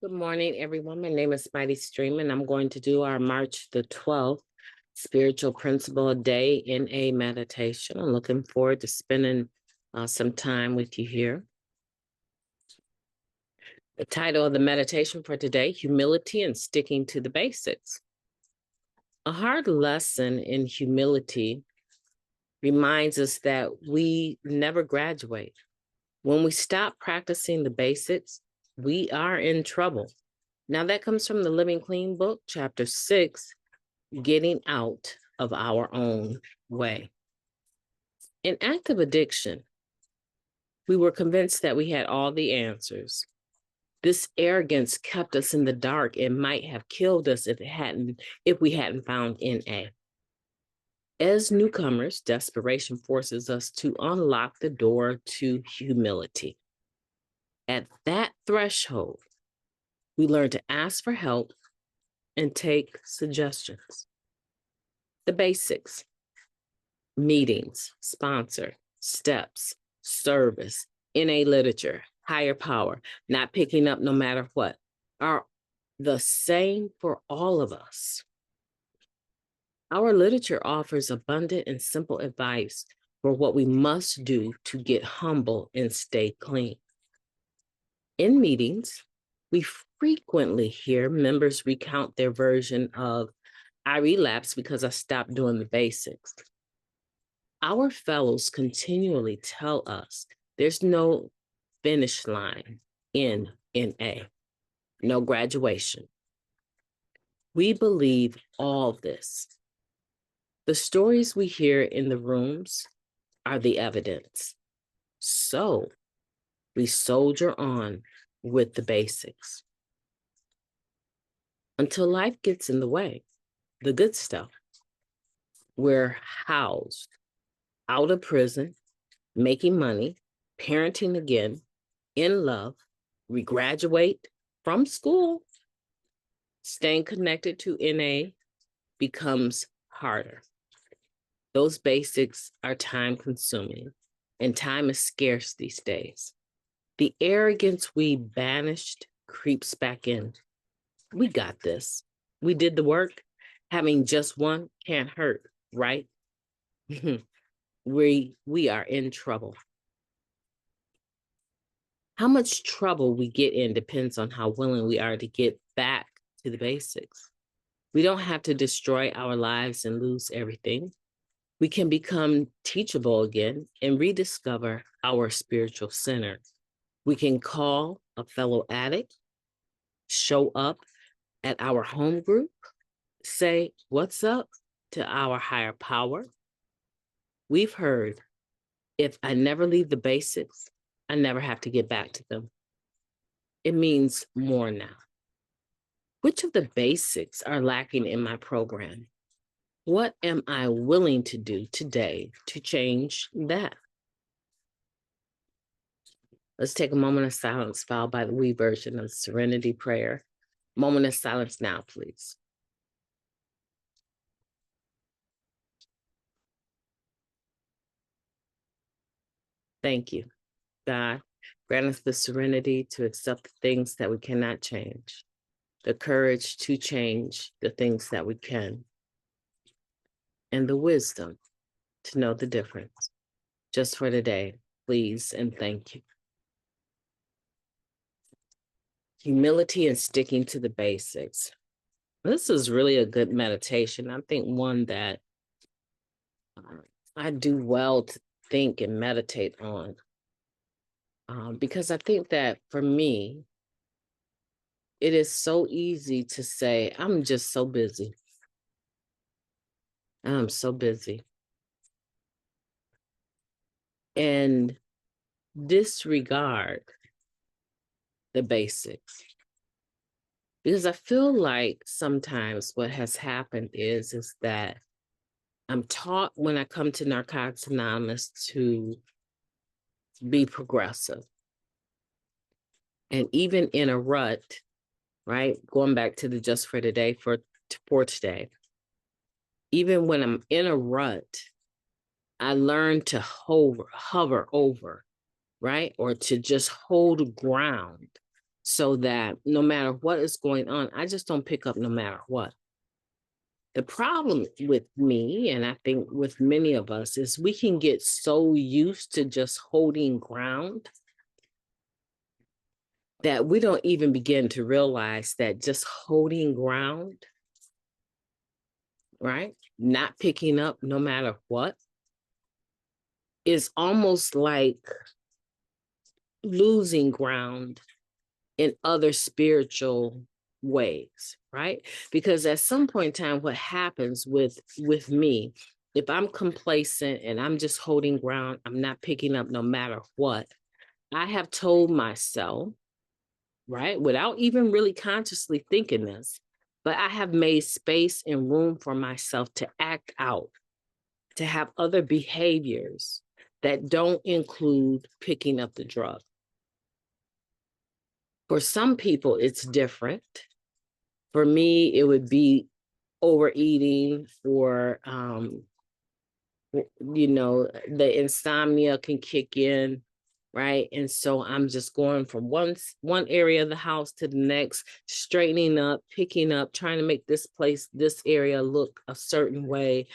Good morning, everyone. My name is Mighty Stream, and I'm going to do our March the 12th Spiritual Principle Day in a meditation. I'm looking forward to spending some time with you here. The title of the meditation for today, Humility and Sticking to the Basics. A hard lesson in humility reminds us that we never graduate. When we stop practicing the basics, we are in trouble. Now, that comes from the Living Clean book, chapter 6, Getting Out of Our Own Way. In active addiction, we were convinced that we had all the answers. This arrogance kept us in the dark and might have killed us if we hadn't found NA. As newcomers, desperation forces us to unlock the door to humility. At that threshold, we learn to ask for help and take suggestions. The basics: meetings, sponsor, steps, service, NA literature, higher power, not picking up no matter what, are the same for all of us. Our literature offers abundant and simple advice for what we must do to get humble and stay clean. In meetings, we frequently hear members recount their version of, "I relapsed because I stopped doing the basics." Our fellows continually tell us there's no finish line in NA, no graduation. We believe all this. The stories we hear in the rooms are the evidence. So we soldier on with the basics until life gets in the way, the good stuff. We're housed, out of prison, making money, parenting again, in love, we graduate from school. Staying connected to NA becomes harder. Those basics are time consuming, and time is scarce these days. The arrogance we banished creeps back in. We got this. We did the work. Having just one can't hurt, right? we are in trouble. How much trouble we get in depends on how willing we are to get back to the basics. We don't have to destroy our lives and lose everything. We can become teachable again and rediscover our spiritual center. We can call a fellow addict, show up at our home group, say, "What's up?" to our higher power. We've heard, if I never leave the basics, I never have to get back to them. It means more now. Which of the basics are lacking in my program? What am I willing to do today to change that? Let's take a moment of silence, followed by the we version of the Serenity Prayer. Moment of silence now, please. Thank you, God. Grant us the serenity to accept the things that we cannot change, the courage to change the things that we can, and the wisdom to know the difference. Just for today, please and thank you. Humility and sticking to the basics. This is really a good meditation. I think one that I do well to think and meditate on, because I think that for me, it is so easy to say, "I'm just so busy. I'm so busy." And disregard the basics. Because I feel like sometimes what has happened is that I'm taught when I come to Narcotics Anonymous to be progressive. And even in a rut, right? Going back to the just for today, for today, even when I'm in a rut, I learn to hover over, right? Or to just hold ground so that no matter what is going on, I just don't pick up no matter what. The problem with me, and I think with many of us, is we can get so used to just holding ground that we don't even begin to realize that just holding ground, right? Not picking up no matter what, is almost like losing ground in other spiritual ways, right? Because at some point in time, what happens with me, if I'm complacent and I'm just holding ground, I'm not picking up no matter what, I have told myself, right, without even really consciously thinking this, but I have made space and room for myself to act out, to have other behaviors that don't include picking up the drug. For some people, it's different. For me, it would be overeating, or the insomnia can kick in, right? And so I'm just going from one area of the house to the next, straightening up, picking up, trying to make this area look a certain way,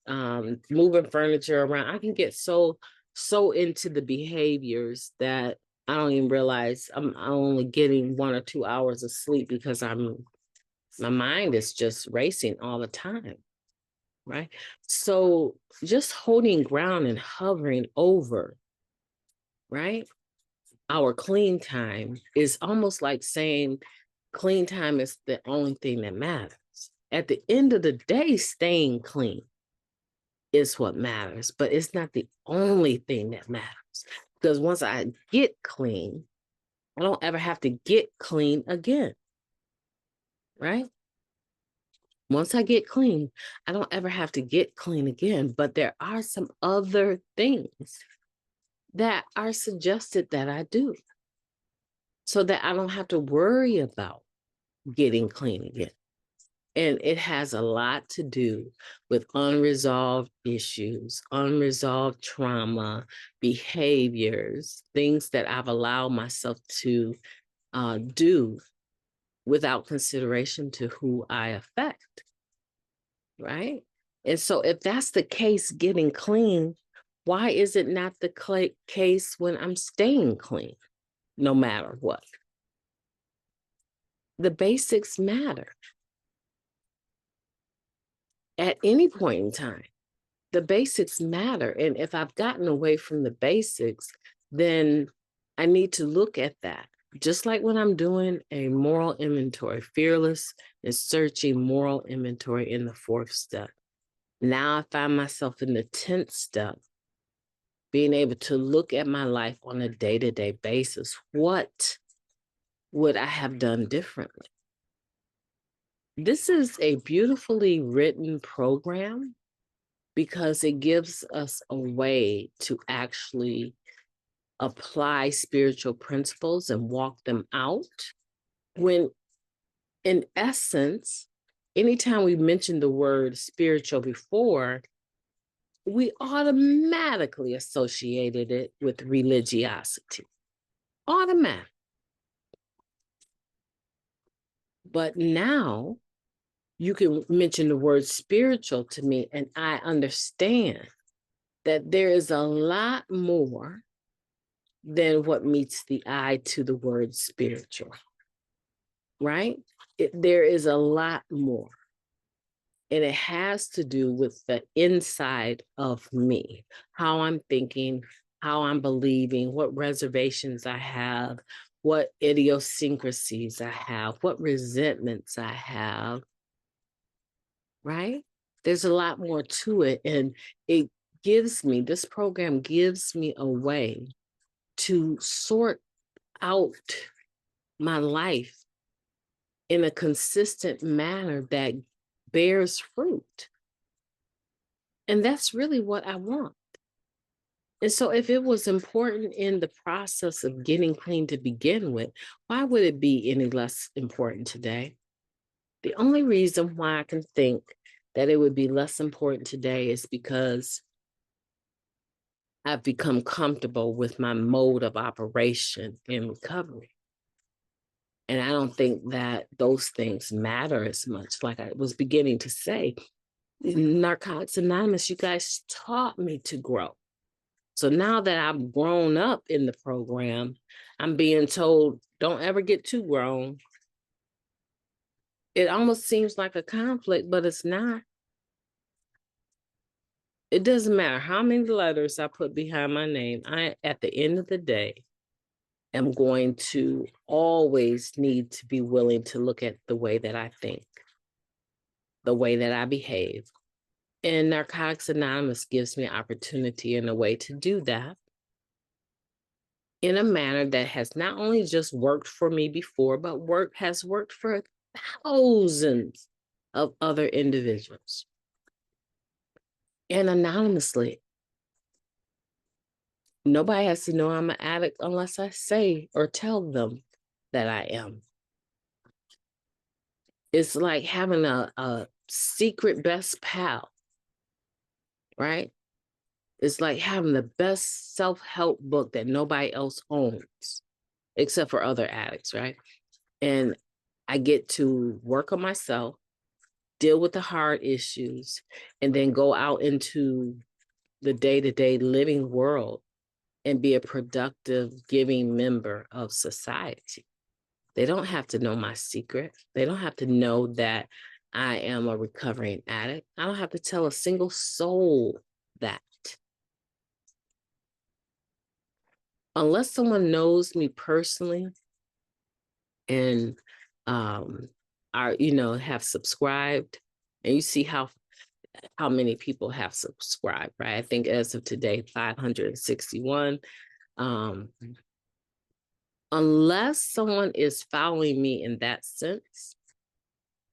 moving furniture around. I can get so into the behaviors that I don't even realize I'm only getting 1 or 2 hours of sleep because my mind is just racing all the time, right? So just holding ground and hovering over, right, our clean time is almost like saying clean time is the only thing that matters. At the end of the day, staying clean is what matters, but it's not the only thing that matters. Because once I get clean, I don't ever have to get clean again, right? Once I get clean, I don't ever have to get clean again. But there are some other things that are suggested that I do so that I don't have to worry about getting clean again. And it has a lot to do with unresolved issues, unresolved trauma, behaviors, things that I've allowed myself to do without consideration to who I affect, right? And so if that's the case, getting clean, why is it not the case when I'm staying clean, no matter what? The basics matter at any point in time. The basics matter. And if I've gotten away from the basics, then I need to look at that. Just like when I'm doing a moral inventory, fearless and searching moral inventory in the 4th step. Now I find myself in the 10th step, being able to look at my life on a day-to-day basis. What would I have done differently? This is a beautifully written program because it gives us a way to actually apply spiritual principles and walk them out. When, in essence, anytime we mention the word spiritual before, we automatically associated it with religiosity. Automatic. But now you can mention the word spiritual to me, and I understand that there is a lot more than what meets the eye to the word spiritual, right? There is a lot more. And it has to do with the inside of me, how I'm thinking, how I'm believing, what reservations I have, what idiosyncrasies I have, what resentments I have, right? There's a lot more to it. And this program gives me a way to sort out my life in a consistent manner that bears fruit. And that's really what I want. And so if it was important in the process of getting clean to begin with, why would it be any less important today? The only reason why I can think that it would be less important today is because I've become comfortable with my mode of operation in recovery. And I don't think that those things matter as much. Like I was beginning to say, Narcotics Anonymous, you guys taught me to grow. So now that I've grown up in the program, I'm being told, don't ever get too grown. It almost seems like a conflict, but it's not. It doesn't matter how many letters I put behind my name. At the end of the day, am going to always need to be willing to look at the way that I think, the way that I behave. And Narcotics Anonymous gives me opportunity and a way to do that in a manner that has not only just worked for me before, but has worked for thousands of other individuals. And anonymously, nobody has to know I'm an addict unless I say or tell them that I am. It's like having a secret best pal, right? It's like having the best self-help book that nobody else owns, except for other addicts, right? And I get to work on myself, deal with the hard issues, and then go out into the day-to-day living world and be a productive, giving member of society. They don't have to know my secret. They don't have to know that I am a recovering addict. I don't have to tell a single soul that. Unless someone knows me personally and are, have subscribed, and you see how many people have subscribed, right? I think as of today, 561. Unless someone is following me in that sense,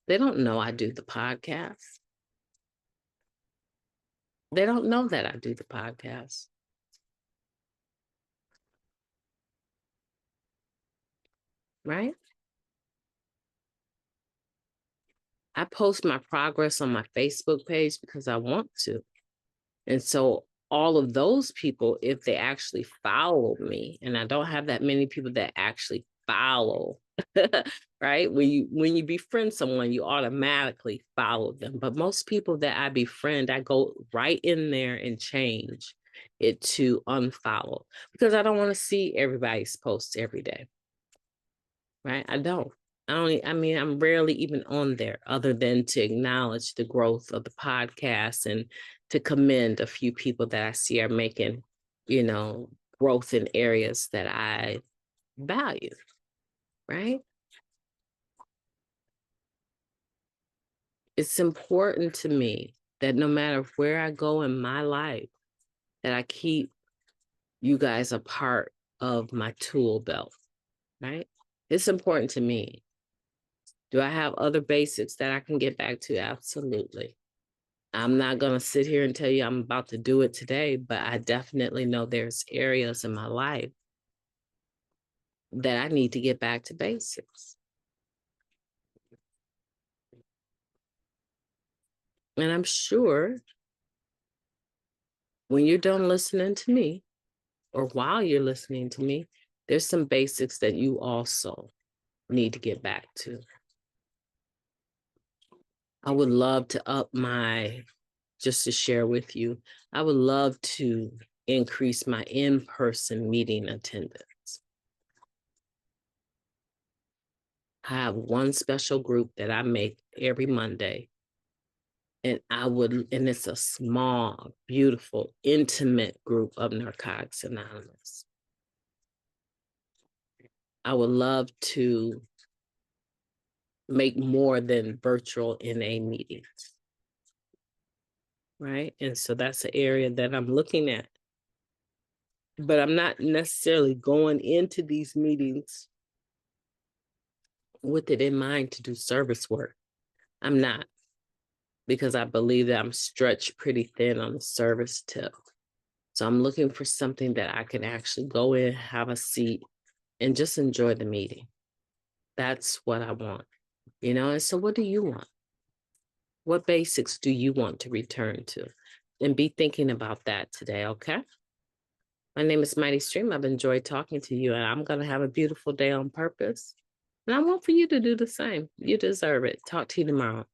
they don't know I do the podcast. They don't know that I do the podcast, right? I post my progress on my Facebook page because I want to. And so all of those people, if they actually follow me, and I don't have that many people that actually follow, right? When you befriend someone, you automatically follow them. But most people that I befriend, I go right in there and change it to unfollow because I don't want to see everybody's posts every day, right? I mean, I'm rarely even on there other than to acknowledge the growth of the podcast and to commend a few people that I see are making, growth in areas that I value, right? It's important to me that no matter where I go in my life, that I keep you guys a part of my tool belt, right? It's important to me. Do I have other basics that I can get back to? Absolutely. I'm not going to sit here and tell you I'm about to do it today, but I definitely know there's areas in my life that I need to get back to basics. And I'm sure when you're done listening to me, or while you're listening to me, there's some basics that you also need to get back to. I would love to just to share with you, I would love to increase my in-person meeting attendance. I have one special group that I make every Monday. And it's a small, beautiful, intimate group of Narcotics Anonymous. I would love to make more than virtual NA meetings, right? And so that's an area that I'm looking at. But I'm not necessarily going into these meetings with it in mind to do service work. I'm not, because I believe that I'm stretched pretty thin on the service tip. So I'm looking for something that I can actually go in, have a seat, and just enjoy the meeting. That's what I want, And so what do you want? What basics do you want to return to? And be thinking about that today, okay? My name is Mighty Stream. I've enjoyed talking to you, and I'm going to have a beautiful day on purpose. And I want for you to do the same. You deserve it. Talk to you tomorrow.